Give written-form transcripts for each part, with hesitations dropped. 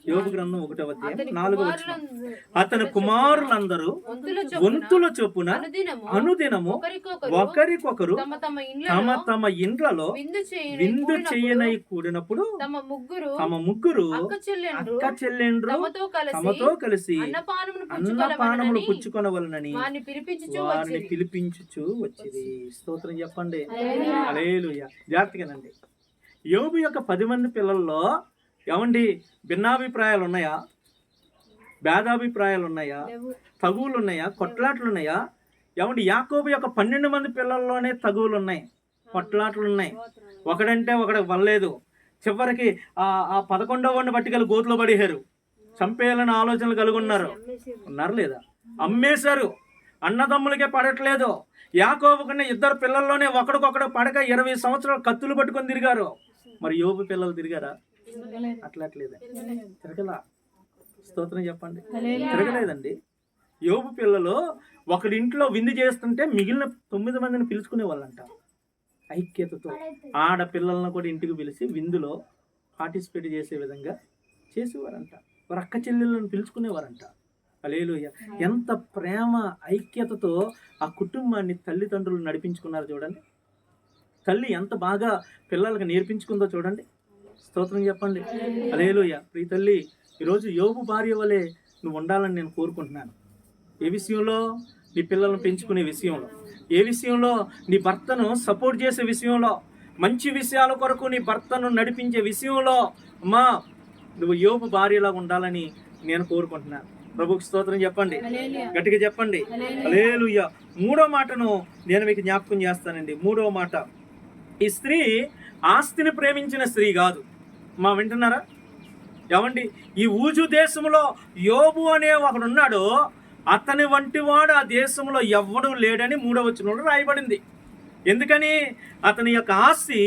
యోబు గ్రంథం 1వ అధ్యాయం 4వ వచనం. అతని కుమారులందరూ వంతుల చొప్పున అనుదినము ఒకరికొకరు తమ తమ ఇండ్లలో విందు చేయనై కూడినప్పుడు తమ ముగ్గురు అక్క చెల్లెండ్రు తమతో కలిసి అన్నపానములు పుచ్చుకొనవలనని వారిని పిలిపించుచు వచ్చింది. స్తోత్రం చెప్పండి. హల్లెలూయా. జాగ్రత్తగానండి. యోబు యొక్క 10 మంది పిల్లల్లో ఏమండి భిన్నాభిప్రాయాలు ఉన్నాయా? భేదాభిప్రాయాలు ఉన్నాయా? తగువులు ఉన్నాయా? కొట్లాట్లు ఉన్నాయా? ఏమండి యాకోబు యొక్క 12 మంది పిల్లల్లోనే తగువులు ఉన్నాయి, కొట్లాట్లు ఉన్నాయి. ఒకడంటే ఒకడికి వల్లేదు. చివరికి ఆ 11వ వాడిని పట్టుకెళ్ళి గోతులో పడేశారు. చంపేయాలని ఆలోచనలు కలిగి ఉన్నారు లేదా? అమ్మేశారు. అన్నదమ్ములకే పడట్లేదు. యాకోబు కన్నా 2 పిల్లల్లోనే ఒకడికొకడు పడక 20 సంవత్సరాలు కత్తులు పట్టుకొని తిరిగారు. మరి యోబు పిల్లలు తిరిగారా? అట్లట్లేదా? తిరగలా. స్తోత్రం చెప్పండి. తిరగలేదండి. యోబు పిల్లలు ఒకడింట్లో విందు చేస్తుంటే మిగిలిన 9 మందిని పిలుచుకునే వాళ్ళంట. ఐక్యతతో ఆడపిల్లలను కూడా ఇంటికి పిలిచి విందులో పార్టిసిపేట్ చేసే విధంగా చేసేవారంట. వారు అక్క చెల్లెళ్ళను పిలుచుకునేవారంట. హల్లెలూయా. ఎంత ప్రేమ ఐక్యతతో ఆ కుటుంబాన్ని తల్లిదండ్రులు నడిపించుకున్నారు చూడండి. తల్లి ఎంత బాగా పిల్లలకు నేర్పించుకుందో చూడండి. స్తోత్రం చెప్పండి. హల్లెలూయా. ప్రియ తల్లి, ఈరోజు యోబు భార్య వలె నువ్వు ఉండాలని నేను కోరుకుంటున్నాను. ఏ విషయంలో? నీ పిల్లలను పెంచుకునే విషయంలో. ఏ విషయంలో? నీ భర్తను సపోర్ట్ చేసే విషయంలో. మంచి విషయాల కొరకు నీ భర్తను నడిపించే విషయంలో అమ్మా నువ్వు యోబు భార్యలాగా ఉండాలని నేను కోరుకుంటున్నాను. ప్రభుకి స్తోత్రం చెప్పండి. గట్టిగా చెప్పండి. హల్లెలూయా. 3వ మాటను నేను మీకు జ్ఞాపకం చేస్తానండి. 3వ మాట, ఈ స్త్రీ ఆస్తిని ప్రేమించిన స్త్రీ కాదు. వింటున్నారా? ఏమండి ఈ ఊజు దేశంలో యోబు అనే ఒకడున్నాడు. అతని వంటి వాడు ఆ దేశంలో ఎవ్వడూ లేడని 3వ వచనంలో రాయబడింది. ఎందుకని? అతని యొక్క ఆస్తి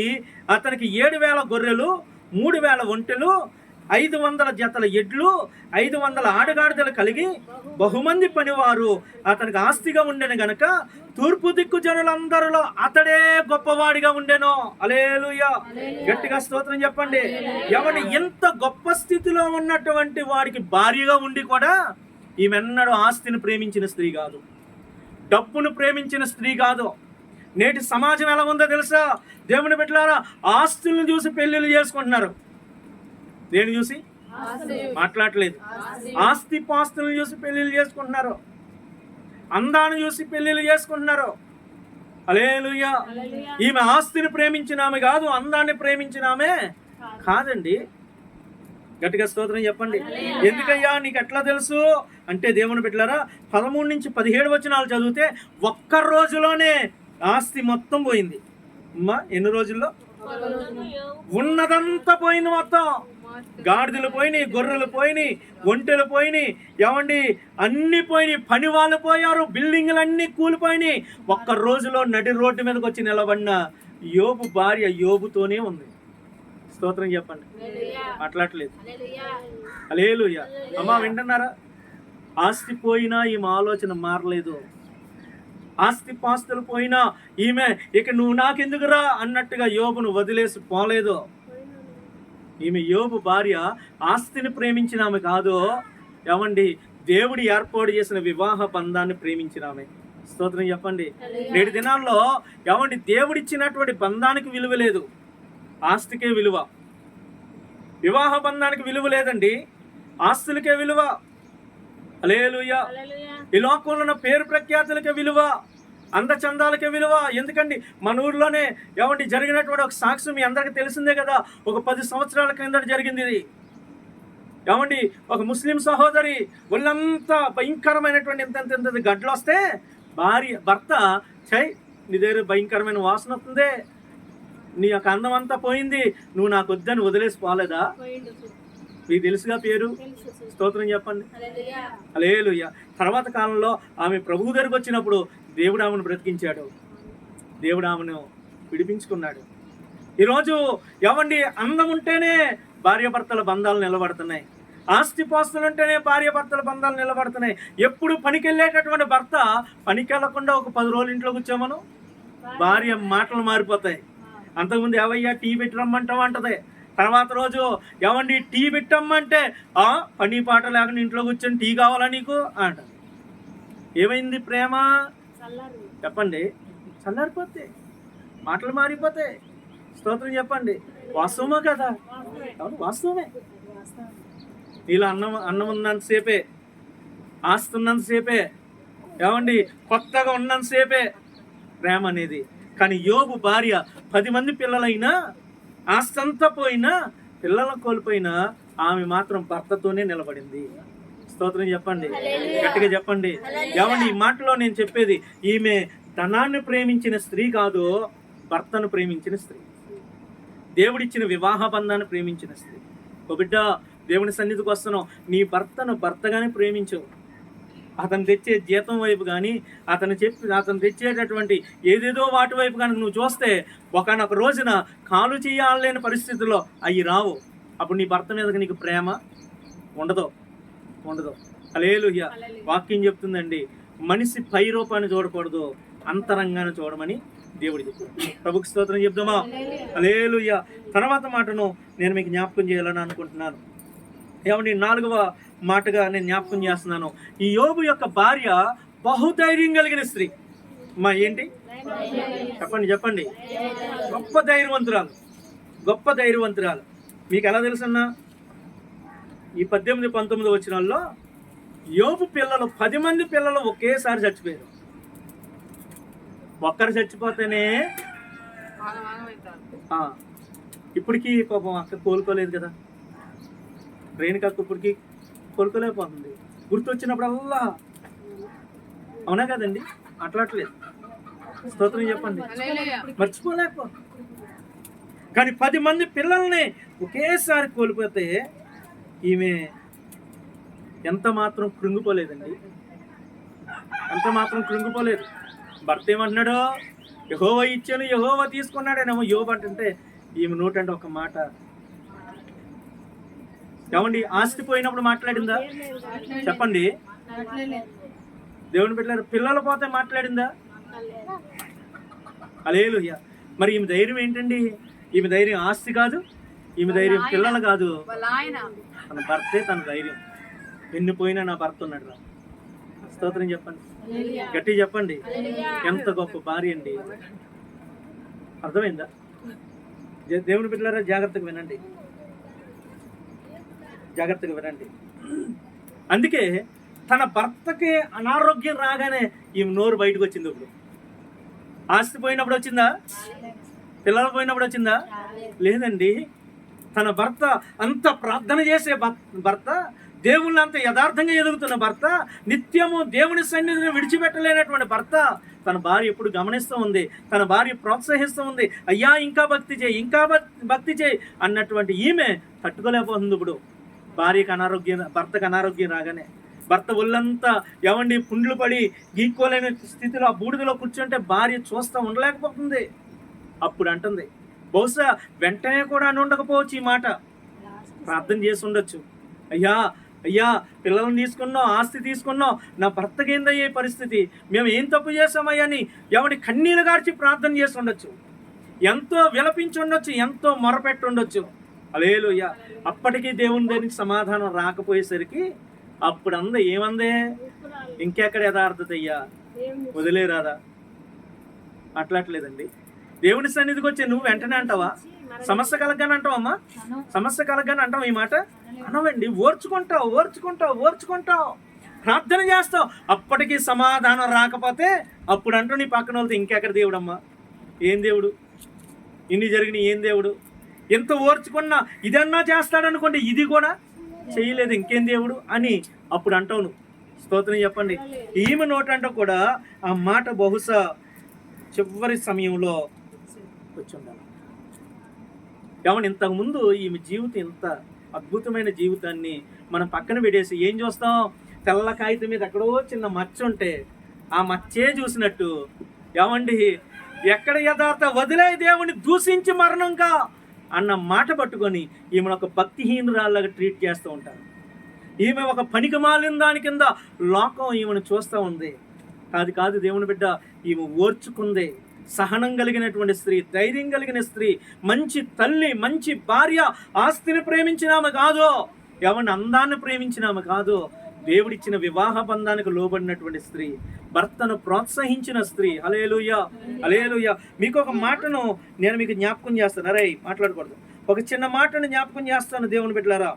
అతనికి 7,000 గొర్రెలు, 3,000 ఒంటెలు, 500 జతల ఎడ్లు, 500 ఆడగాడిదలు కలిగి బహుమంది పనివారు అతనికి ఆస్తిగా ఉండెను గనక తూర్పు దిక్కు జనులందరిలో అతడే గొప్పవాడిగా ఉండెను. హల్లెలూయా. గట్టిగా స్తోత్రం చెప్పండి. ఎవరి ఇంత గొప్ప స్థితిలో ఉన్నటువంటి వాడికి భార్యగా ఉండి కూడా ఈమెన్నడూ ఆస్తిని ప్రేమించిన స్త్రీ కాదు, డబ్బును ప్రేమించిన స్త్రీ కాదు. నేటి సమాజం ఎలా ఉందో తెలుసా? దేవుని బిడ్డలారా, ఆస్తులను చూసి పెళ్లిళ్ళు చేసుకుంటున్నారు. దేని చూసి మాట్లాడలేదు. ఆస్తి పాస్తులను చూసి పెళ్లిళ్ళు చేసుకుంటున్నారు. అందాన్ని చూసి పెళ్లిళ్ళు చేసుకుంటున్నారు. హల్లెలూయా. ఈమె ఆస్తిని ప్రేమించిన ఆమె కాదు, అందాన్ని ప్రేమించిన ఆమె కాదండి. గట్టిగా స్తోత్రం చెప్పండి. ఎందుకయ్యా నీకు ఎట్లా తెలుసు అంటే, దేవుని బిడ్డలారా 13 నుంచి 17 వచనాలు చదివితే ఒక్క రోజులోనే ఆస్తి మొత్తం పోయింది. అమ్మా ఎన్ని రోజుల్లో? ఉన్నదంతా పోయింది మొత్తం. గాడిదలు పోయినాయి, గొర్రెలు పోయినాయి, ఒంటెలు పోయినాయి, ఏమండి అన్ని పోయినాయి. పని వాళ్ళు పోయారు, బిల్డింగ్లు అన్నీ కూలిపోయినాయి. ఒక్క రోజులో నడి రోడ్డు మీదకి వచ్చి నిలబడిన యోబు భార్య యోబుతోనే ఉంది. స్తోత్రం చెప్పండి. మాట్లాడలేదు. హల్లెలూయా. అమ్మా వింటున్నారా? ఆస్తి పోయినా ఈమె ఆలోచన మారలేదు. ఆస్తి పాస్తులు పోయినా ఈమె ఇక నువ్వు నాకెందుకురా అన్నట్టుగా యోబును వదిలేసి పోలేదు. ఈమె యోబు భార్య ఆస్తిని ప్రేమించిన ఆమె కాదు. ఏమండి దేవుడు ఏర్పాటు చేసిన వివాహ బంధాన్ని ప్రేమించిన ఆమె. స్తోత్రం చెప్పండి. నేటి దినాల్లో ఏమండి దేవుడిచ్చినటువంటి బంధానికి విలువ లేదు, ఆస్తికే విలువ. వివాహ బంధానికి విలువ లేదండి, ఆస్తులకే విలువ. హల్లెలూయా. ఈ లోకంలో ఉన్న పేరు ప్రఖ్యాతులకే విలువ, అందచందాలకే విలువ. ఎందుకండి మన ఊర్లోనే ఏమండి జరిగినటువంటి ఒక సాక్ష్యం మీ అందరికీ తెలిసిందే కదా. ఒక 10 సంవత్సరాల క్రిందట జరిగింది ఇది. ఏమండి ఒక ముస్లిం సహోదరి ఒళ్ళంతా భయంకరమైనటువంటి ఎంత గడ్డలు వస్తే భర్త నీ దగ్గర భయంకరమైన వాసన వస్తుంది, నీ యొక్క అందం అంతా పోయింది, నువ్వు నాకు వద్దని వదిలేసి పోలేదా? మీకు తెలుసుగా పేరు. స్తోత్రం చెప్పండి. హల్లెలూయా. తర్వాత కాలంలో ఆమె ప్రభువు దగ్గరికి వచ్చినప్పుడు దేవుడు ఆమెను బ్రతికించాడు, దేవుడు ఆమెను విడిపించుకున్నాడు. ఈరోజు ఏమండి అందం ఉంటేనే భార్యాభర్తల బంధాలు నిలబడుతున్నాయి, ఆస్తిపాస్తులు ఉంటేనే భార్యాభర్తల బంధాలు నిలబడుతున్నాయి. ఎప్పుడు పనికి వెళ్ళేటటువంటి భర్త పనికి వెళ్ళకుండా ఒక 10 రోజులు ఇంట్లో కూర్చోమను, భార్య మాటలు మారిపోతాయి. అంతకుముందు ఏవయ్యా టీ పెట్టి రమ్మంటావా అంటది, తర్వాత రోజు ఏమండి టీ పెట్టమ్మంటే పని పాట లేకుండా ఇంట్లో కూర్చొని టీ కావాలా నీకు అంటారు. ఏమైంది ప్రేమ చెప్పండి? చల్లారిపోతే మాటలు మారిపోతాయి. స్తోత్రం చెప్పండి. వాస్తవమా కదా? వాస్తవమే. ఇలా అన్నం ఉన్నంతసేపే, ఆస్తి ఉన్నంతసేపే, ఏమండి కొత్తగా ఉన్నంతసేపే ప్రేమ అనేది. కానీ యోబు భార్య 10 మంది పిల్లలైనా, ఆస్తి అంతా పోయినా, పిల్లలను కోల్పోయినా ఆమె మాత్రం భర్తతోనే నిలబడింది. స్తోత్రం చెప్పండి, గట్టిగా చెప్పండి. ఏమండి ఈ మాటలో నేను చెప్పేది, ఈమె ధనాన్ని ప్రేమించిన స్త్రీ కాదు, భర్తను ప్రేమించిన స్త్రీ, దేవుడిచ్చిన వివాహ బంధాన్ని ప్రేమించిన స్త్రీ. ఓ బిడ్డ, దేవుని సన్నిధికి వస్తున్నావు, నీ భర్తను భర్తగానే ప్రేమించవు. అతను తెచ్చే జీతం వైపు కానీ, అతను తెచ్చేటటువంటి ఏదేదో వాటి వైపు కానీ నువ్వు చూస్తే ఒకనొక రోజున కాలు చేయాలలేని పరిస్థితుల్లో అవి రావు. అప్పుడు నీ భర్త మీద నీకు ప్రేమ ఉండదు. హల్లెలూయా. వాక్యం చెప్తుందండి, మనిషి పై రూపాన్ని చూడకూడదు, అంతరంగాన్ని చూడమని దేవుడు చెప్తాడు. ప్రభుకి స్తోత్రం చెప్దామా? హల్లెలూయా. తర్వాత మాటను నేను మీకు జ్ఞాపకం చేయాలని అనుకుంటున్నాను. ఏమండి 4వ మాటగా నేను జ్ఞాపకం చేస్తున్నాను. ఈ యోబు యొక్క భార్య బహుధైర్యం కలిగిన స్త్రీ. ఏంటి చెప్పండి? గొప్ప ధైర్యవంతురాలు. మీకు ఎలా తెలుసన్నా? ఈ 18-19 వచనాల్లో యోబు పిల్లలు 10 మంది పిల్లలు ఒకేసారి చచ్చిపోయారు. ఒక్కరు చచ్చిపోతేనే ఇప్పటికీ పాపం అక్క కోలుకోలేదు కదా. రేణుకక్క ఇప్పటికీ కోలుకోలేకపోతుంది. గుర్తొచ్చినప్పుడల్లా, అవునా కదండి? అట్లాట్లేదు. స్తోత్రం చెప్పండి. మర్చిపోలేకపోతుంది. కానీ 10 మంది పిల్లల్ని ఒకేసారి కోల్పోతే ఈమె ఎంత మాత్రం కృంగిపోలేదండి. భర్త ఏమంటున్నాడో, యెహోవా ఇచ్చాను, యెహోవా తీసుకున్నాడేమో. యోబు అంటే ఈమె నోటంటే ఒక మాట. ఏమండి ఆస్తి పోయినప్పుడు మాట్లాడిందా? చెప్పండి. దేవుని బిడ్డలారా, పిల్లలు పోతే మాట్లాడిందా? హల్లెలూయా. మరి ఈమె ధైర్యం ఏంటండి? ఈమె ధైర్యం ఆస్తి కాదు, ఈమె ధైర్యం పిల్లలు కాదు, తన భర్తే తన ధైర్యం. ఎన్ని పోయినా నా భర్త ఉన్నాడు రా. స్తోత్రం చెప్పండి, గట్టి చెప్పండి. ఎంత గొప్ప భార్య అండి. అర్థమైందా? దేవుని బిడ్డలారా, జాగ్రత్తగా వినండి. అందుకే తన భర్తకి అనారోగ్యం రాగానే ఈమె నోరు బయటకు వచ్చింది. ఇప్పుడు ఆస్తి పోయినప్పుడు వచ్చిందా? పిల్లలు పోయినప్పుడు వచ్చిందా? లేదండి. తన భర్త అంత ప్రార్థన చేసే భర్త, దేవుళ్ళని అంత యథార్థంగా ఎదుగుతున్న భర్త, నిత్యము దేవుని సన్నిధిని విడిచిపెట్టలేనటువంటి భర్త తన భార్య ఎప్పుడు గమనిస్తూ ఉంది, తన భార్య ప్రోత్సహిస్తూ ఉంది. అయ్యా ఇంకా భక్తి చేయి అన్నటువంటి ఈమె తట్టుకోలేకపోతుంది. ఇప్పుడు భర్తకు అనారోగ్యం రాగానే, భర్త ఒళ్ళంతా ఏమండి పుండ్లు పడి గీక్కోలేని స్థితిలో ఆ బూడిదలో కూర్చుంటే భార్య చూస్తూ ఉండలేకపోతుంది. అప్పుడు అంటుంది, బహుశా వెంటనే కూడా అని ఉండకపోవచ్చు ఈ మాట, ప్రార్థన చేసి ఉండొచ్చు. అయ్యా పిల్లల్ని తీసుకున్నావు, ఆస్తి తీసుకున్నావు, నా భర్తకి ఏందయ్యే పరిస్థితి, మేము ఏం తప్పు చేసామయ్యా అని ఎవడి కన్నీళ్ళు గార్చి ప్రార్థన చేసి ఉండొచ్చు, ఎంతో విలపించి ఉండొచ్చు, ఎంతో మొరపెట్టి ఉండొచ్చు. హల్లెలూయా. అప్పటికీ దేవుని దగ్గరికి సమాధానం రాకపోయేసరికి అప్పుడు ఏమందే, ఇంకెక్కడ యథార్థత అయ్యా, వదిలేరాదా? అట్లట్లేదండి. దేవుని సన్నిధికి వచ్చి నువ్వు వెంటనే అంటావా? సమస్య కలగని అంటావమ్మా? సమస్య కలగని అంటావు ఈ మాట? అనవండి. ఓర్చుకుంటావు, ప్రార్థన చేస్తావు. అప్పటికి సమాధానం రాకపోతే అప్పుడు అంటూ నీ పక్కన వాళ్ళతో ఇంకెక్కడ దేవుడమ్మా, ఏం దేవుడు, ఇన్ని జరిగినాయి, ఏం దేవుడు, ఎంత ఓర్చుకున్నా ఇదన్నా చేస్తాడనుకోండి, ఇది కూడా చేయలేదు, ఇంకేం దేవుడు అని అప్పుడు అంటావు నువ్వు. స్తోత్రం చెప్పండి. ఈమె నోటంట కూడా ఆ మాట బహుశా చివరి సమయంలో వచ్చి ఉండాలి. ఏమన్నా ఇంతకుముందు ఈమె జీవితం, ఇంత అద్భుతమైన జీవితాన్ని మనం పక్కన పెట్టేసి ఏం చూస్తాం? తెల్ల కాగితం మీద ఎక్కడో చిన్న మచ్చ ఉంటే ఆ మచ్చే చూసినట్టు, ఏమండి ఎక్కడ యథార్థ, వదిలే దేవుని దూషించి మరణంగా అన్న మాట పట్టుకొని ఈమెను ఒక భక్తిహీనురాల్లాగా ట్రీట్ చేస్తూ ఉంటారు. ఈమె ఒక పనికి మాలిన దాని కింద లోకం ఈమెను చూస్తూ ఉంది. కాదు దేవుని బిడ్డ, ఈమె ఓర్చుకుంది. సహనం కలిగినటువంటి స్త్రీ, ధైర్యం కలిగిన స్త్రీ, మంచి తల్లి, మంచి భార్య. ఆస్తిని ప్రేమించినామె కాదు, ఎవరిని అందాన్ని ప్రేమించినామె కాదు, దేవుడిచ్చిన వివాహ బంధానికి లోబడినటువంటి స్త్రీ, భర్తను ప్రోత్సహించిన స్త్రీ. హల్లెలూయా, హల్లెలూయా. మీకు ఒక మాటను నేను మీకు జ్ఞాపకం చేస్తాను. అరే మాట్లాడకూడదు, ఒక చిన్న మాటను జ్ఞాపకం చేస్తాను దేవుని బిడ్డలారా,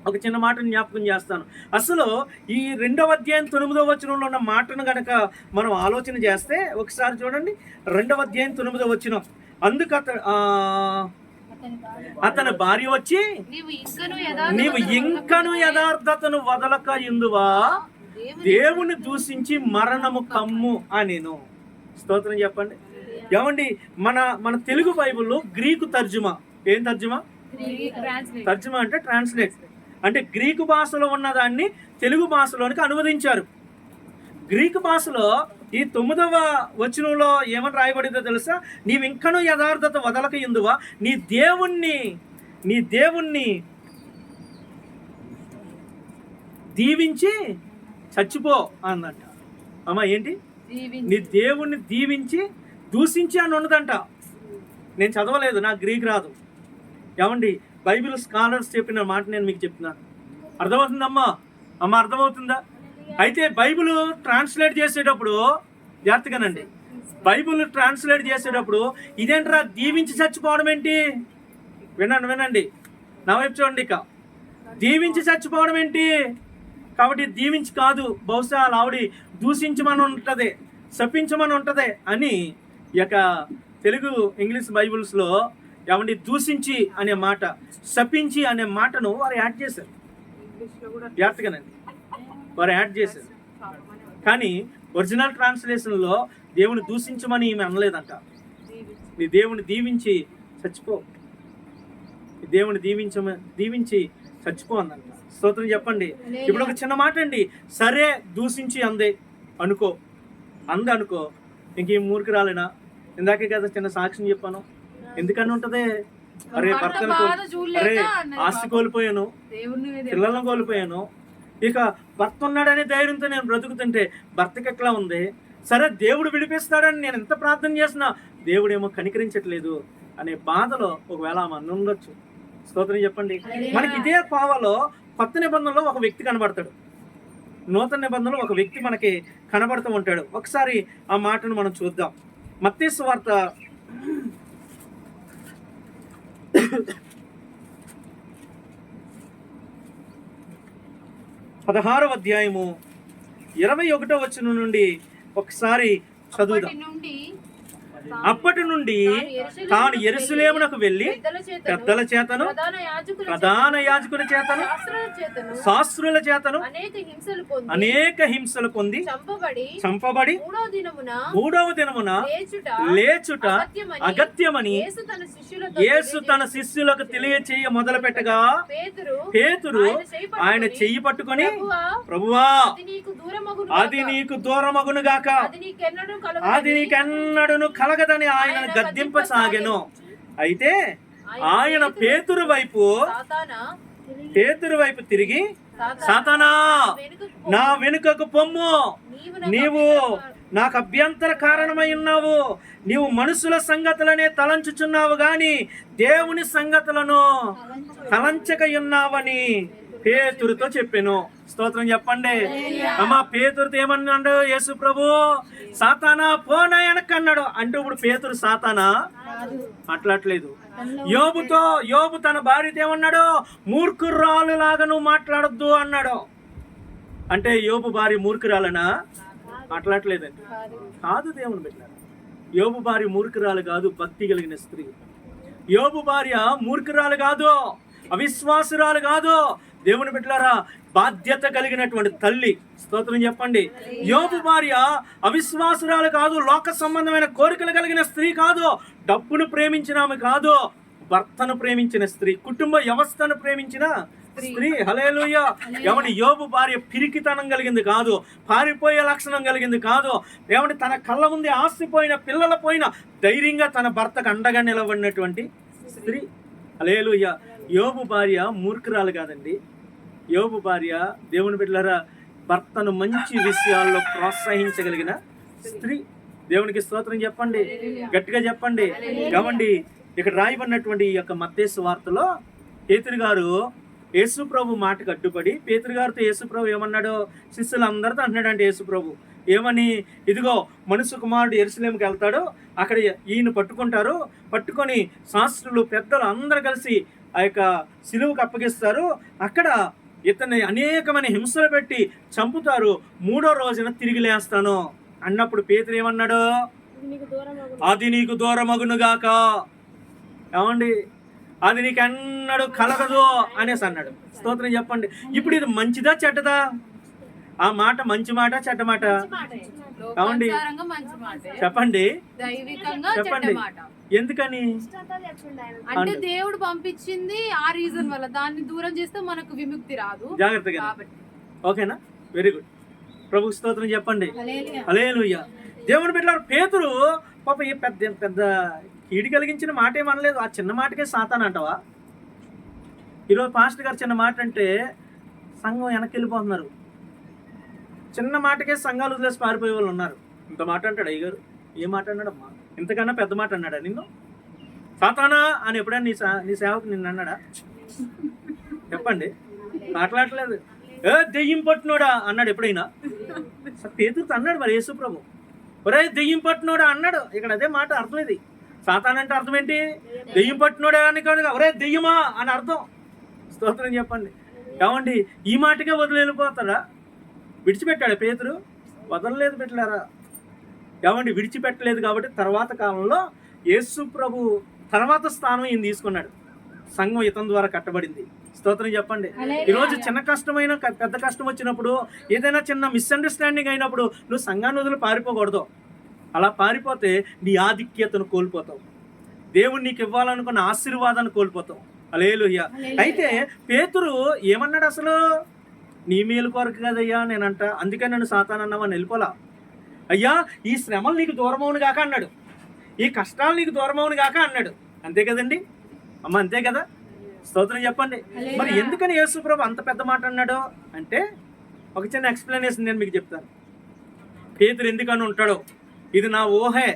ఒక చిన్న మాటను జ్ఞాపకం చేస్తాను. అసలు ఈ 2వ అధ్యాయం 9వ వచనంలో ఉన్న మాటను గనక మనం ఆలోచన చేస్తే ఒకసారి చూడండి. 2వ అధ్యాయం 9వ వచనం. అందుకు అతని భార్య వచ్చి, నీవు ఇంకను యథార్థతను వదలక ఇందువా దేవుని దూషించి మరణము కమ్ము అనేను. స్తోత్రం చెప్పండి. ఏమండి, మన తెలుగు బైబిల్లో గ్రీకు తర్జుమా, ఏం తర్జుమా? తర్జుమా అంటే ట్రాన్స్లేట్, అంటే గ్రీకు భాషలో ఉన్నదాన్ని తెలుగు భాషలోనికి అనువదించారు. గ్రీకు భాషలో ఈ 9వ వచనంలో ఏమని రాయబడిందో తెలుసా? నీవు ఇంకనూ యథార్థత వదలక ఇందువా నీ దేవుణ్ణి దీవించి చచ్చిపో అన్నట్ట. అమ్మా ఏంటి? నీ దేవుణ్ణి దీవించి దూషించి అని ఉన్నదంట. నేను చదవలేదు, నాకు గ్రీక్ రాదు. ఏమండి, బైబిల్ స్కాలర్స్ చెప్పిన మాట నేను మీకు చెప్తున్నాను. అర్థమవుతుందమ్మా? అమ్మ అర్థమవుతుందా? అయితే బైబిల్ ట్రాన్స్లేట్ చేసేటప్పుడు జాగ్రత్తగానండి, బైబిల్ ట్రాన్స్లేట్ చేసేటప్పుడు ఇదేంట్రా దీవించి చచ్చిపోవడం ఏంటి? వినండి, నా వైపు చూడండి. ఇక దీవించి చచ్చిపోవడం ఏంటి? కాబట్టి దీవించి కాదు, బహుశా ఆవిడ దూషించమని ఉంటుంది, శపించమని ఉంటుంది అని ఇక తెలుగు ఇంగ్లీష్ బైబిల్స్లో ఏమండి దూషించి అనే మాట, శపించి అనే మాటను వారు యాడ్ చేశారు. జాగ్రత్తగానండి, వారు యాడ్ చేశారు. కానీ ఒరిజినల్ ట్రాన్స్లేషన్లో దేవుని దూషించమని ఈమె అనలేదంట. నీ దేవుని దీవించి చచ్చిపో, దేవుని దీవించి చచ్చిపో అందంట. స్తోత్రం చెప్పండి. ఇప్పుడు ఒక చిన్న మాట అండి, సరే దూషించి అనుకో, ఇంకేం మూర్ఖురాలేనా? ఇందాకే కదా చిన్న సాక్ష్యం చెప్పాను. ఎందుకని ఉంటది? అరే భర్తను ఆస్తి కోల్పోయాను, పిల్లలను కోల్పోయాను, ఇక భర్త ఉన్నాడనే ధైర్యంతో నేను బ్రతుకుతుంటే భర్తకి ఎట్లా ఉంది? సరే దేవుడు విడిపిస్తాడని నేను ఎంత ప్రార్థన చేసినా దేవుడేమో కనికరించట్లేదు అనే బాధలో ఒకవేళ ఆమె ఉండొచ్చు. స్తోత్రం చెప్పండి. మనకి ఇదే పావలో కొత్త నిబంధనలో ఒక వ్యక్తి కనబడతాడు, నూతన నిబంధనలో ఒక వ్యక్తి మనకి కనబడుతూ ఉంటాడు. ఒకసారి ఆ మాటను మనం చూద్దాం. మత్తయి సువార్త 16వ అధ్యాయము 21వ వచనం నుండి ఒకసారి చదువుదాం. అప్పటి నుండి తాను యెరూషలేమునకు వెళ్ళి పెద్దల చేతను, ప్రధాన యాజకుల చేతను, శాస్త్రుల చేతను అనేక హింసలు పొంది చంపబడి 3వ దినమున లేచుట అగత్యమని యేసు తన శిష్యులకు తెలియచేయ మొదలు పెట్టగా పేతురు ఆయన చెయ్యి పట్టుకొని, ప్రభువా అది నీకు దూరమగును గాక, అది నీకెన్నడూను కలగదని ఆయన గద్దింపసాగెను. అయితే ఆయన పేతురు వైపు తిరిగి, సాతానా నా వెనుకకు పొమ్ము, నీవు నాకు అభ్యంతర కారణమై ఉన్నావు, నీవు మనుషుల సంగతులనే తలంచుచున్నావు గాని దేవుని సంగతులను తలంచక ఉన్నావని పేతురుతో చెప్పాను. స్తోత్రం చెప్పండి. అమ్మా పేతురుతో ఏమన్నాడు యేసు ప్రభు? సాతానా పోనా వెనకన్నాడు. అంటే ఇప్పుడు పేతురు సాతానా మాట్లాడలేదు. యోబు తన భార్యతో ఏమన్నాడు? మూర్ఖురాలు లాగా నువ్వు మాట్లాడొద్దు అన్నాడు. అంటే యోబు భార్య మూర్ఖురాలనా? మాట్లాడలేదండి. కాదు దేవుని బిడ్డలారా, యోబు భార్య మూర్ఖురాలు కాదు, భక్తి కలిగిన స్త్రీ. యోబు భార్య మూర్ఖురాలు కాదు, అవిశ్వాసురాలు కాదు. దేవుని బిడ్డలారా, బాధ్యత కలిగినటువంటి తల్లి. స్తోత్రం చెప్పండి. యోబు భార్య అవిశ్వాసురాలు కాదు, లోక సంబంధమైన కోరికలు కలిగిన స్త్రీ కాదు, డబ్బును ప్రేమించిన ఆమె కాదు, భర్తను ప్రేమించిన స్త్రీ, కుటుంబ వ్యవస్థను ప్రేమించిన స్త్రీ. హల్లెలూయా. ఏమంటే యోబు భార్య పిరికితనం కలిగింది కాదు, పారిపోయే లక్షణం కలిగింది కాదు. ఏమంటే తన కళ్ళ ముందే ఆస్తిపోయిన, పిల్లల పోయిన ధైర్యంగా తన భర్తకు అండగా నిలబడినటువంటి స్త్రీ. హల్లెలూయా. యోబు భార్య మూర్ఖురాలు కాదండి. యోబు భార్య దేవుని బిడ్డలారా భర్తను మంచి విషయాల్లో ప్రోత్సహించగలిగిన స్త్రీ. దేవునికి స్తోత్రం చెప్పండి, గట్టిగా చెప్పండి. ఏమండి ఇక్కడ రాయబడినటువంటి ఈ యొక్క మత్తయి సువార్తలో పేతురు గారు యేసు ప్రభు మాటకు అడ్డుపడి పేతురు గారితో యేసు ప్రభు ఏమన్నాడో శిష్యులందరితో అంటున్నాడంటే యేసు ప్రభు ఏమని, ఇదిగో మనుష్య కుమారుడు యెరూషలేముకి వెళ్తాడు, అక్కడ ఈయన పట్టుకుంటారు, పట్టుకొని శాస్త్రులు పెద్దలు అందరూ కలిసి ఆ యొక్క సిలువకు అప్పగిస్తారు, అక్కడ ఇతన్ని అనేకమైన హింసలు పెట్టి చంపుతారు, 3వ రోజున తిరిగి లేస్తాను అన్నప్పుడు పేతురు ఏమన్నాడు, అది నీకు దూరమగునుగాక. ఏమండి, అది నీకు ఎన్నడూ కలగదు అనేసి అన్నాడు. స్తోత్రం చెప్పండి. ఇప్పుడు ఇది మంచిదా చెడ్డదా? ఆ మాట మంచి మాట చెడ్డ మాట? ఏమండి చెప్పండి, చెప్పండి. ఎందుకని? అంటే దేవుడు పంపించింది ఆ రీజన్ వల్ల, దాన్ని దూరం చేస్తే మనకు విముక్తి రాదు. జాగ్రత్తగా, ఓకేనా? Very good. ప్రభు స్తోత్రం చెప్పండి. హల్లెలూయా. దేవుని బిడ్డలారా, పేతురు పాప ఏ పెద్ద పెద్ద కీడు కలిగించిన మాట ఏమనలేదు. ఆ చిన్న మాటకే సాతాను అంటావా? ఈరోజు పాస్టర్ గారు చిన్న మాట అంటే సంఘం వెనక్కి వెళ్ళిపోతున్నారు. చిన్న మాటకే సంఘాలు వదిలేసి పారిపోయే వాళ్ళు ఉన్నారు. ఇంత మాట అంటాడు అయ్యగారు. ఏ మాట అన్నాడమ్మా? ఇంతకన్నా పెద్ద మాట అన్నాడా నిన్ను? సాతానా అని ఎప్పుడైనా నీ సేవకు నిన్ను అన్నాడా? చెప్పండి. మాట్లాడలేదు. దెయ్యం పట్టునోడా అన్నాడు ఎప్పుడైనా? పేతురుతో అన్నాడు మరి యేసు ప్రభు, ఒరే దెయ్యం పట్టునోడా అన్నాడు. ఇక్కడ అదే మాట అర్థం. ఇది సాతాన్ అంటే అర్థం ఏంటి? దెయ్యం పట్టునోడా అని కాదు, ఒరే దెయ్యమా అని అర్థం. స్తోత్రం చెప్పండి. ఏమండి, ఈ మాటకే వదిలి వెళ్ళిపోతాడా? విడిచిపెట్టాడు పేతురు? వదలలేదు పెట్టలేరా? ఏమండి, విడిచిపెట్టలేదు. కాబట్టి తర్వాత కాలంలో యేసు ప్రభు తర్వాత స్థానం ఈయన తీసుకున్నాడు. సంఘం ఇతని ద్వారా కట్టబడింది. స్తోత్రం చెప్పండి. ఈరోజు చిన్న కష్టమైన పెద్ద కష్టం వచ్చినప్పుడు, ఏదైనా చిన్న మిస్అండర్స్టాండింగ్ అయినప్పుడు నువ్వు సంఘాన్ని వదిలి పారిపోకూడదు. అలా పారిపోతే నీ ఆధిక్యతను కోల్పోతావు, దేవుడు నీకు ఇవ్వాలనుకున్న ఆశీర్వాదాన్ని కోల్పోతావు. హల్లెలూయా. అయితే పేతురు ఏమన్నాడు అసలు? నీ మేలు కొరకు కదయ్యా నేనంట, అందుకని నన్ను సాతాను అన్నావని వెళ్ళిపోలా. అయ్యా ఈ శ్రమలు నీకు దూరమవును గాక అన్నాడు, ఈ కష్టాలు నీకు దూరమవును గాక అన్నాడు. అంతే కదండి అమ్మ, అంతే కదా? స్తోత్రం చెప్పండి. మరి ఎందుకని యేసు ప్రభు అంత పెద్ద మాట అన్నాడు అంటే ఒక చిన్న ఎక్స్ప్లెనేషన్ నేను మీకు చెప్తాను. పేతురు ఎందుకని ఉంటాడో, ఇది నా ఊహే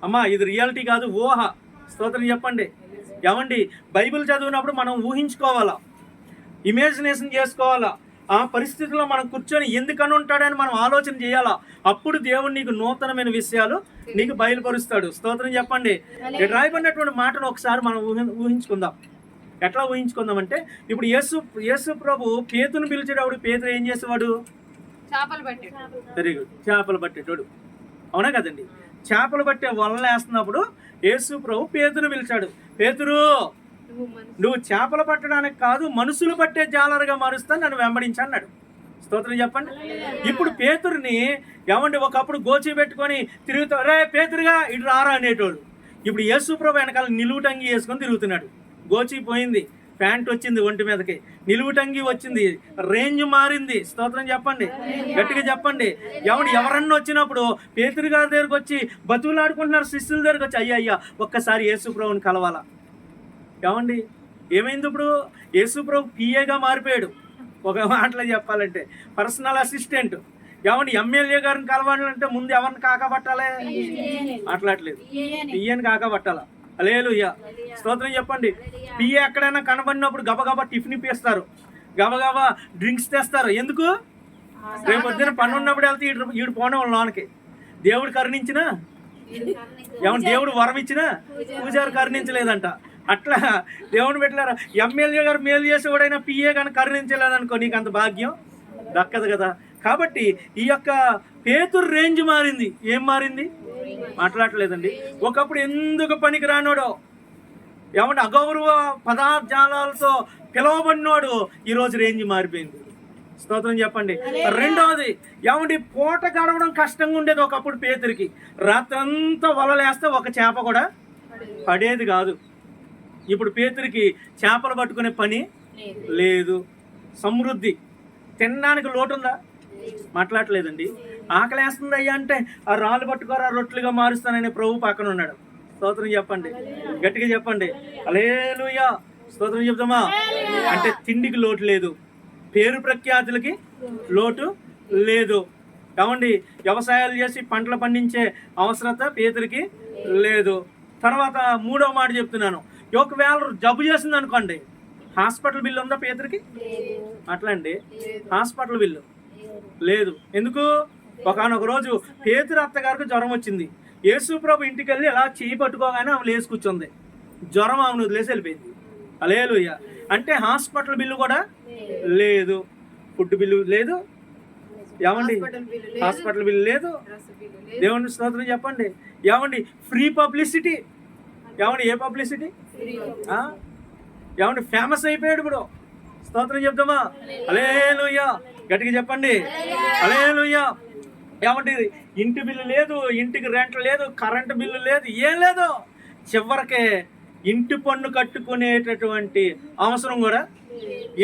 అమ్మా, ఇది రియాలిటీ కాదు, ఊహ. స్తోత్రం చెప్పండి. ఏమండి, బైబిల్ చదివినప్పుడు మనం ఊహించుకోవాలా, ఇమాజినేషన్ చేసుకోవాలా. ఆ పరిస్థితుల్లో మనం కూర్చొని ఎందుకని ఉంటాడని మనం ఆలోచన చేయాలా. అప్పుడు దేవుడు నీకు నూతనమైన విషయాలు నీకు బయలుపరుస్తాడు. స్తోత్రం చెప్పండి. రాయబడినటువంటి మాటను ఒకసారి మనం ఊహించుకుందాం. ఎట్లా ఊహించుకుందామంటే, ఇప్పుడు యేసు ప్రభు పేతుని పిలిచేటప్పుడు పేతురు ఏం చేసేవాడు? చేపలు పట్టేటోడు. వెరీ గుడ్, చేపలు పట్టేటోడు. అవునా కదండి? చేపలు పట్టే వలలు వేస్తున్నప్పుడు యేసు ప్రభు పేతురు పిలిచాడు. పేతురు, నువ్వు చేపలు పట్టడానికి కాదు, మనుషులు పట్టే జాలరుగా మారుస్తాను, నన్ను వెంబడించి అన్నాడు. స్తోత్రం చెప్పండి. ఇప్పుడు పేతురుని ఏమండి ఒకప్పుడు గోచి పెట్టుకొని తిరుగుతా, రే పేతురుగా ఇటు రారా అనేటోడు. ఇప్పుడు యేసు ప్రభు వెనకాల నిలువుటంగి వేసుకొని తిరుగుతున్నాడు. గోచి పోయింది, ప్యాంట్ వచ్చింది ఒంటి మీదకి, నిలువుటంగి వచ్చింది, రేంజ్ మారింది. స్తోత్రం చెప్పండి, గట్టిగా చెప్పండి. ఎవరన్నా వచ్చినప్పుడు పేతురు గారి దగ్గరకు వచ్చి బతుకులాడుకుంటున్నారు, శిష్యుల దగ్గరకు వచ్చి అయ్యా ఒక్కసారి యేసు ప్రభుని కలవాలా. ఏమండి, ఏమైంది? ఇప్పుడు యేసు ప్రభు పిఏగా మారిపోయాడు. ఒక మాటలో చెప్పాలంటే పర్సనల్ అసిస్టెంట్. ఎమ్మెల్యే గారిని కలవాలంటే ముందు ఎవరిని కాకపట్టాలి? మాట్లాడలేదు, పిఏని కాకపట్టాలా. హల్లెలూయా. స్తోత్రం చెప్పండి. పిఏ ఎక్కడైనా కనబడినప్పుడు గబగబా టిఫిన్ ఇప్పిస్తారు, గబగబా డ్రింక్స్ తెస్తారు. ఎందుకు? రేపు పొద్దున పని ఉన్నప్పుడు వెళ్తే ఈడు పోవడం లోనకి. దేవుడు కరుణించినా, దేవుడు వరం ఇచ్చినా పూజారు కరుణించలేదంట. అట్లా దేవుని పెట్టలేరా? ఎమ్మెల్యే గారు మేలు చేసేవాడైనా పిఏ కానీ కరుణించలేదనుకో, నీకు అంత భాగ్యం దక్కదు కదా. కాబట్టి ఈ యొక్క పేతురు రేంజ్ మారింది. ఏం మారింది? మాట్లాడలేదండి. ఒకప్పుడు ఎందుకు పనికి రానోడో, అగౌరవ పదార్థాలతో పిలవబడినోడు ఈరోజు రేంజ్ మారిపోయింది. స్తోత్రం చెప్పండి. రెండవది, పూట గడవడం కష్టంగా ఉండేది ఒకప్పుడు పేతురికి. రాత్రంతా వలలేస్తే ఒక చేప కూడా పడేది కాదు. ఇప్పుడు పేతురికి చేపలు పట్టుకునే పని లేదు. సమృద్ధి, తినడానికి లోటుందా? మాట్లాడలేదండి. ఆకలేస్తుంది అయ్యా అంటే ఆ రాళ్ళు పట్టుకోరా రొట్టెలుగా మారుస్తానని ప్రభు పక్కన ఉన్నాడు. స్తోత్రం చెప్పండి, గట్టిగా చెప్పండి. హల్లెలూయా. స్తోత్రం చెప్తామా? అంటే తిండికి లోటు లేదు, పేరు ప్రఖ్యాతులకి లోటు లేదు. ఏమండి వ్యవసాయాలు చేసి పంటలు పండించే అవసరత పేతురికి లేదు. తర్వాత మూడో మాట చెప్తున్నాను, ఒకవేళ జబ్బు చేసింది అనుకోండి, హాస్పిటల్ బిల్లు ఉందా పేతురికి? అట్లా అండి, హాస్పిటల్ బిల్లు లేదు. ఎందుకు? ఒకనొక రోజు పేతురు అత్తగారికి జ్వరం వచ్చింది. యేసు ప్రభు ఇంటికి వెళ్ళి ఇలా చేయి పట్టుకోగానే ఆమె లేచి కూర్చుంది. జ్వరం ఆమెను వదిలేసి వెళ్ళిపోయింది. హల్లెలూయా. అంటే హాస్పిటల్ బిల్లు కూడా లేదు, ఫుడ్ బిల్లు లేదు, ఏమండి హాస్పిటల్ బిల్లు లేదు. దేవుని స్తోత్రం చెప్పండి. ఏమండి ఫ్రీ పబ్లిసిటీ, ఏమండి ఏ పబ్లిసిటీ, ఏమండి ఫేమస్ అయిపోయాడు ఇప్పుడు. స్తోత్రం చెప్తామా? హల్లెలూయా. గట్టిగా చెప్పండి హల్లెలూయా. ఏమండి ఇంటి బిల్లు లేదు, ఇంటికి రెంట్ లేదు, కరెంటు బిల్లు లేదు, ఏం లేదు. చివరికి ఇంటి పన్ను కట్టుకునేటటువంటి అవసరం కూడా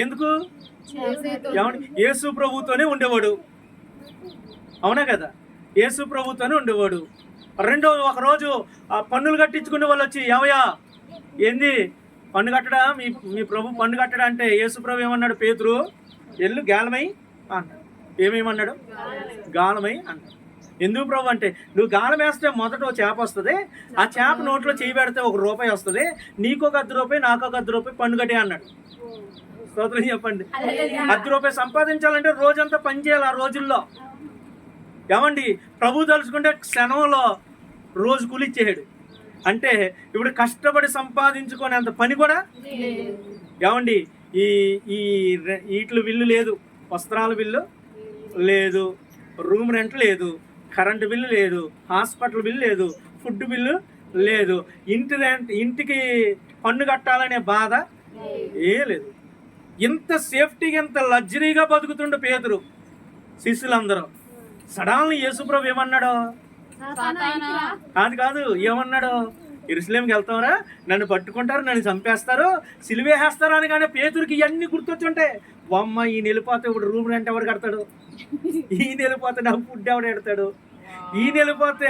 ఎందుకు? ఏమండి యేసు ప్రభుతోనే ఉండేవాడు. అవునా కదా? యేసు ప్రభుతోనే ఉండేవాడు. ఒకరోజు ఆ పన్నులు కట్టించుకునే వాళ్ళు వచ్చి, ఏవయ్యా ఏంది పన్ను కట్టడా, మీ ప్రభు పన్ను కట్టడా అంటే యేసు ప్రభు ఏమన్నాడు? పేతురు ఎల్లు గాలమై అన్నాడు. ఏమేమన్నాడు? గాలమై అన్నాడు. ఎందుకు ప్రభు అంటే, నువ్వు గాలం వేస్తే మొదట ఒక చేప వస్తుంది, ఆ చేప నోట్లో చేయి పెడితే ₹1 వస్తుంది, నీకు ఒక ₹10, నాకు ఒక ₹10 పన్ను కట్టే అన్నాడు. స్తోత్రం చెప్పండి. ₹10 సంపాదించాలంటే రోజంతా పని చేయాలి ఆ రోజుల్లో. ఏమండి ప్రభు తలుచుకుంటే క్షణంలో రోజు కూలిచ్చేసాడు. అంటే ఇప్పుడు కష్టపడి సంపాదించుకునేంత పని కూడా ఏమండి ఈ వీటి బిల్లు లేదు, వస్త్రాల బిల్లు లేదు, రూమ్ రెంట్ లేదు, కరెంటు బిల్లు లేదు, హాస్పిటల్ బిల్లు లేదు, ఫుడ్ బిల్లు లేదు, ఇంటికి పన్ను కట్టాలనే బాధ లేదు. ఇంత సేఫ్టీగా ఇంత లగ్జరీగా బతుకుతుండే పేతురు శిష్యులందరూ. సడన్లీ యేసుప్రభు ఏమన్నాడు? కాదు ఏమన్నాడు? యెరూషలేముకి వెళ్తామరా, నన్ను పట్టుకుంటారు, నన్ను చంపేస్తారు, సిలువేసేస్తారు అని. కానీ పేతురికి ఇవన్నీ గుర్తొచ్చుంటాయి. అమ్మ ఈయన వెళ్ళిపోతే ఇప్పుడు రూమ్ రెంట్ ఎవరు కడతాడు, ఈయన వెళ్ళిపోతే నాకు ఫుడ్ ఎవడు పెడతాడు, ఈయన వెళ్ళిపోతే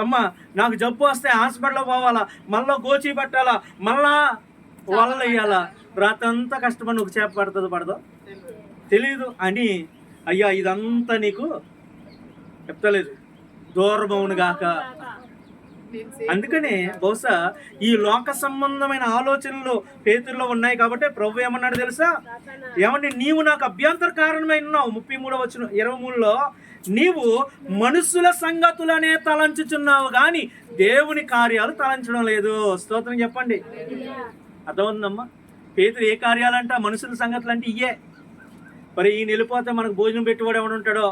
అమ్మ నాకు జబ్బు వస్తే హాస్పిటల్లో పోవాలా, మళ్ళీ గోచి పట్టాలా, మళ్ళా వల్ల వేయాలా, రాత్రంతా కష్టపడి ఒక చేప పడదో తెలీదు అని. అయ్యా ఇదంతా నీకు చెప్తలేదు, దూరమవును గాక. అందుకనే బహుశా ఈ లోక సంబంధమైన ఆలోచనలు పేతురులో ఉన్నాయి కాబట్టి ప్రభు ఏమన్నాడు తెలుసా? ఏమంటే నీవు నాకు అభ్యంతర కారణమై ఉన్నావు. 33:23లో నీవు మనుషుల సంగతులనే తలంచుచున్నావు కానీ దేవుని కార్యాలు తలంచడం లేదు. స్తోత్రం చెప్పండి. అర్థమవుతుందమ్మా? పేతురు ఏ కార్యాలంట? మనుషుల సంగతులు అంటే ఇయ్యే. మరి ఈయన వెళ్ళిపోతే మనకు భోజనం పెట్టేవాడు ఎవడు ఉంటాడో,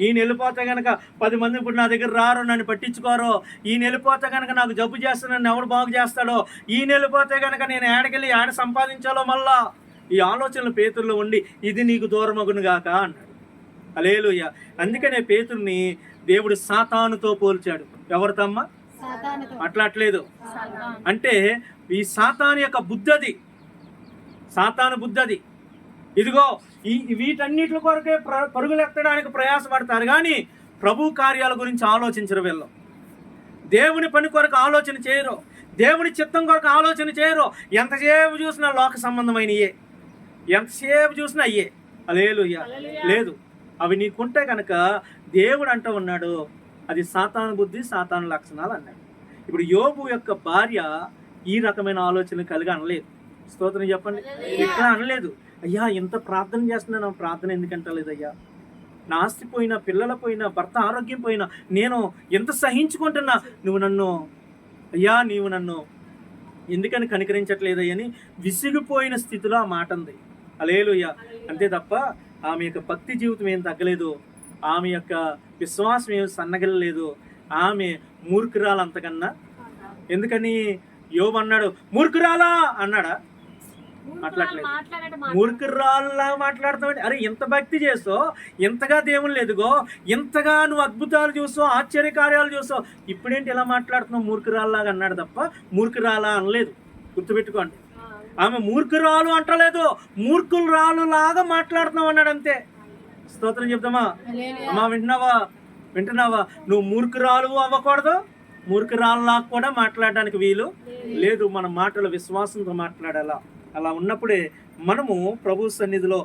ఈయన వెళ్ళిపోతే కనుక 10 మంది ఇప్పుడు నా దగ్గర రారు, నన్ను పట్టించుకోరు, ఈయన వెళ్ళిపోతే కనుక నాకు జబ్బు చేస్తే నన్ను ఎవడు బాగు చేస్తాడో, ఈయన వెళ్ళిపోతే కనుక నేను ఏడకెళ్ళి ఏడ సంపాదించాలో, మళ్ళా ఈ ఆలోచనలు పేతురులో ఉండి ఇది నీకు దూరమగును గాక అన్నాడు. హల్లెలూయా. అందుకనే పేతురుని దేవుడు సాతానుతో పోల్చాడు. ఎవరితమ్మా? అట్లేదు. అంటే ఈ సాతాను యొక్క బుద్ధది, సాతాను బుద్ధది. ఇదిగో వీటన్నిటి కొరకే పరుగులెత్తడానికి ప్రయాసపడతారు కానీ ప్రభు కార్యాల గురించి ఆలోచించరు. వీళ్ళు దేవుని పని కొరకు ఆలోచన చేయరు, దేవుని చిత్తం కొరకు ఆలోచన చేయరు. ఎంతసేపు చూసినా లోక సంబంధమైనయే, ఎంతసేపు చూసినా అయ్యే. హల్లెలూయా. లేదు, అవి నీకుంటే కనుక దేవుడు అంటూ ఉన్నాడు అది సాతాను బుద్ధి, సాతాను లక్షణాలు అన్నాడు. ఇప్పుడు యోబు యొక్క భార్య ఈ రకమైన ఆలోచన కలిగి అనలేదు. స్తోత్రం చెప్పండి. ఇట్లా అనలేదు, అయ్యా ఎంత ప్రార్థన చేస్తున్నాను, ప్రార్థన ఎందుకంటలేదు అయ్యా, నా ఆస్తి పోయినా, పిల్లల పోయినా, భర్త ఆరోగ్యం పోయినా నేను ఎంత సహించుకుంటున్నా, నీవు నన్ను ఎందుకని కనికరించట్లేదయ్యని విసిగిపోయిన స్థితిలో ఆ మాట ఉంది. హల్లెలూయా. అంతే తప్ప ఆమె యొక్క భక్తి జీవితం ఏం తగ్గలేదు, ఆమె యొక్క విశ్వాసం ఏం సన్నగిల్లలేదు. ఆమె మూర్ఖురాలు అంతకన్నా. ఎందుకని యోబు అన్నాడు మూర్ఖురాలా అన్నాడా? మాట్లాడలేదు. మూర్ఖురాల్లా మాట్లాడతావు. అరే ఎంత భక్తి చేస్తావు, ఎంతగా దేవుని లేదుగో, ఎంతగా నువ్వు అద్భుతాలు చూస్తావు, ఆశ్చర్యకార్యాలు చూస్తావు, ఇప్పుడేంటి ఇలా మాట్లాడుతున్నావు మూర్ఖురాల్లాగా అన్నాడు తప్ప మూర్ఖురాలా అనలేదు. గుర్తుపెట్టుకోండి. ఆమె మూర్ఖురాలు అంటలేదు, మూర్ఖురాలు లాగా మాట్లాడుతున్నావు అన్నాడు అంతే. స్తోత్రం చెప్తామా? అమ్మా వింటున్నావా? నువ్వు మూర్ఖురాలు అవ్వకూడదు, మూర్ఖురాల్లాగా కూడా మాట్లాడడానికి వీలు లేదు. మన మాటలు విశ్వాసంతో మాట్లాడాలా. అలా ఉన్నప్పుడే మనము ప్రభు సన్నిధిలో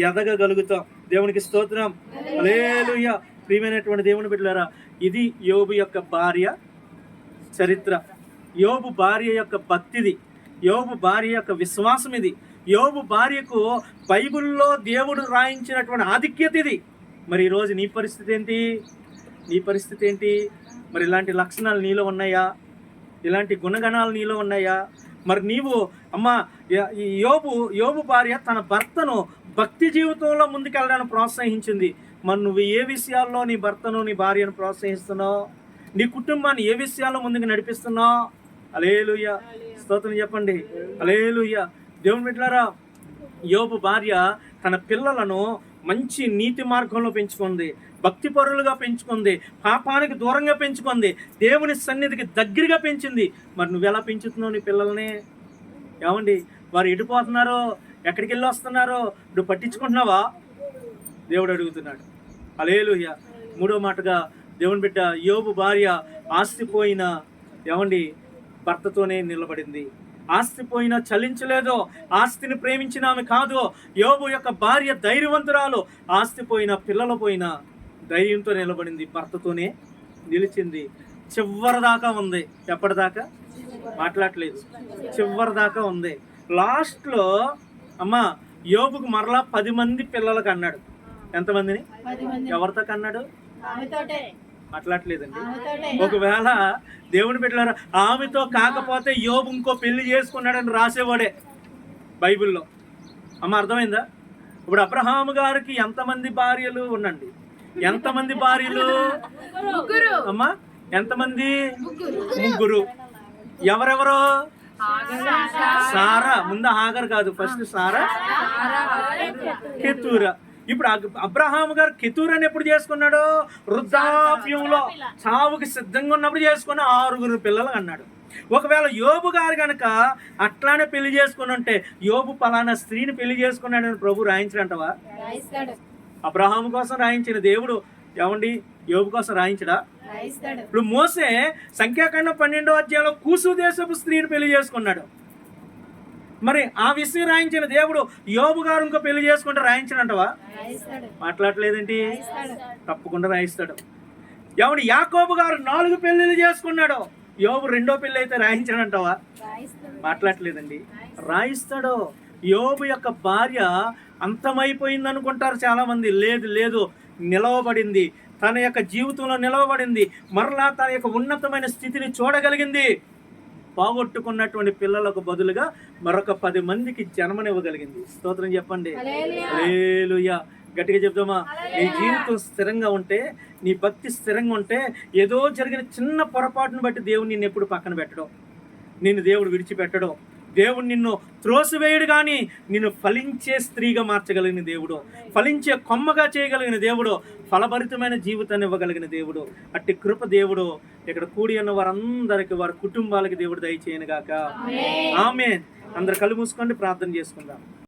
ఎదగగలుగుతాం. దేవునికి స్తోత్రం. హల్లెలూయా. ప్రియమైనటువంటి దేవుని బిడ్డలారా, ఇది యోబు యొక్క భార్య చరిత్ర. యోబు భార్య యొక్క భక్తిది, యోబు భార్య యొక్క విశ్వాసం ఇది. యోబు భార్యకు బైబిల్లో దేవుడు రాయించినటువంటి ఆధిక్యత ఇది. మరి ఈరోజు నీ పరిస్థితి ఏంటి? నీ పరిస్థితి ఏంటి? మరి ఇలాంటి లక్షణాలు నీలో ఉన్నాయా? ఇలాంటి గుణగణాలు నీలో ఉన్నాయా? మరి నీవు అమ్మా, ఈ యోబు భార్య తన భర్తను భక్తి జీవితంలో ముందుకెళ్ళడానికి ప్రోత్సహించింది. మరి నువ్వు ఏ విషయాల్లో నీ భర్తను నీ భార్యను ప్రోత్సహిస్తున్నావు? నీ కుటుంబాన్ని ఏ విషయాల్లో ముందుకు నడిపిస్తున్నావు? హల్లెలూయా, స్తోత్రం చెప్పండి. హల్లెలూయా. దేవుని బిడ్డలారా, యోబు భార్య తన పిల్లలను మంచి నీతి మార్గంలో పెంచుకుంది, భక్తిపరులుగా పెంచుకుంది, పాపానికి దూరంగా పెంచుకుంది, దేవుని సన్నిధికి దగ్గరగా పెంచింది. మరి నువ్వెలా పెంచుతున్నావు నీ పిల్లల్ని? ఏమండి, వారు ఎడిపోతున్నారో, ఎక్కడికి వెళ్ళి వస్తున్నారో నువ్వు పట్టించుకుంటున్నావా? దేవుడు అడుగుతున్నాడు. హల్లెలూయా. మూడో మాటగా దేవుని బిడ్డ, యోబు భార్య ఆస్తిపోయిన ఏమండి భర్తతోనే నిలబడింది. ఆస్తిపోయినా చలించలేదు. ఆస్తిని ప్రేమించిన ఆమె కాదు. యోబు యొక్క భార్య ధైర్యవంతురాలు. ఆస్తిపోయినా పిల్లలు పోయినా ధైర్యంతో నిలబడింది, భర్తతోనే నిలిచింది. చివరి దాకా ఉంది. ఎప్పటిదాకా మాట్లాడలేదు, చివరి దాకా ఉంది. లాస్ట్లో అమ్మా యోబుకు మరలా 10 మంది పిల్లలకు అన్నాడు. ఎంతమందిని? ఎవరితో కన్నాడు? మాట్లాడలేదండి. ఒకవేళ దేవుని బిడ్డలారా, ఆమెతో కాకపోతే యోబు ఇంకో పెళ్లి చేసుకున్నాడని రాసేవాడే బైబిల్లో. అమ్మ, అర్థమైందా? ఇప్పుడు అబ్రహాము గారికి ఎంతమంది భార్యలు? ఉండండి, ఎంతమంది భార్యలు? అమ్మా, ఎంతమంది? ముగ్గురు. ఎవరెవరు? సారా. ముందు హాగర్ కాదు, ఫస్ట్ సారా, కెతూరా. ఇప్పుడు అబ్రహాము గారు కెతూరాని ఎప్పుడు చేసుకున్నాడు? వృద్ధాప్యంలో చావుకి సిద్ధంగా ఉన్నప్పుడు చేసుకున్న 6 పిల్లలు అన్నాడు. ఒకవేళ యోబు గారు కనుక అట్లానే పెళ్లి చేసుకుని ఉంటే, యోబు పలానా స్త్రీని పెళ్లి చేసుకున్నాడని ప్రభు రాయించడంటవా? అబ్రహాము కోసం రాయించిన దేవుడు ఏమండి యోబు కోసం రాయించడా? ఇప్పుడు మోసే సంఖ్యాకాండం 12వ అధ్యాయంలో కూసు దేశపు స్త్రీని పెళ్లి చేసుకున్నాడు. మరి ఆ విషయం రాయించిన దేవుడు యోబు గారు ఇంకో పెళ్లి చేసుకుంటే రాయించడంటవా? మాట్లాడలేదేంటి? తప్పకుండా రాయిస్తాడు. ఎవడు యాకోబు గారు 4 పెళ్లిళ్ళు చేసుకున్నాడు, యోబు 2వ పెళ్లి అయితే రాయించడంటవా? మాట్లాడలేదండి, రాయిస్తాడు. యోబు యొక్క భార్య అంతమైపోయింది అనుకుంటారు చాలా మంది. లేదు లేదు, నిలవబడింది. తన యొక్క జీవితంలో నిలవబడింది. మరలా తన యొక్క ఉన్నతమైన స్థితిని చూడగలిగింది. పోగొట్టుకున్నటువంటి పిల్లలకు బదులుగా మరొక 10 మందికి జన్మనివ్వగలిగింది. స్తోత్రం చెప్పండి. హల్లెలూయా. గట్టిగా చెప్దామా? నీ జీవితం స్థిరంగా ఉంటే, నీ భక్తి స్థిరంగా ఉంటే, ఏదో జరిగిన చిన్న పొరపాటును బట్టి దేవుడు నిన్ను ఎప్పుడు పక్కన పెట్టడం, నిన్ను దేవుడు విడిచిపెట్టడం. దేవుడు నిన్ను త్రోసివేయడు, కానీ నిన్ను ఫలించే స్త్రీగా మార్చగలిగిన దేవుడు, ఫలించే కొమ్మగా చేయగలిగిన దేవుడు, ఫలభరితమైన జీవితాన్ని ఇవ్వగలిగిన దేవుడు. అట్టి కృప దేవుడు ఇక్కడ కూడి ఉన్న వారందరికి, వారి కుటుంబాలకి దేవుడు దయచేయను గాక. ఆమేన్. అందరు కళ్ళు మూసుకోండి, ప్రార్థన చేసుకుందాం.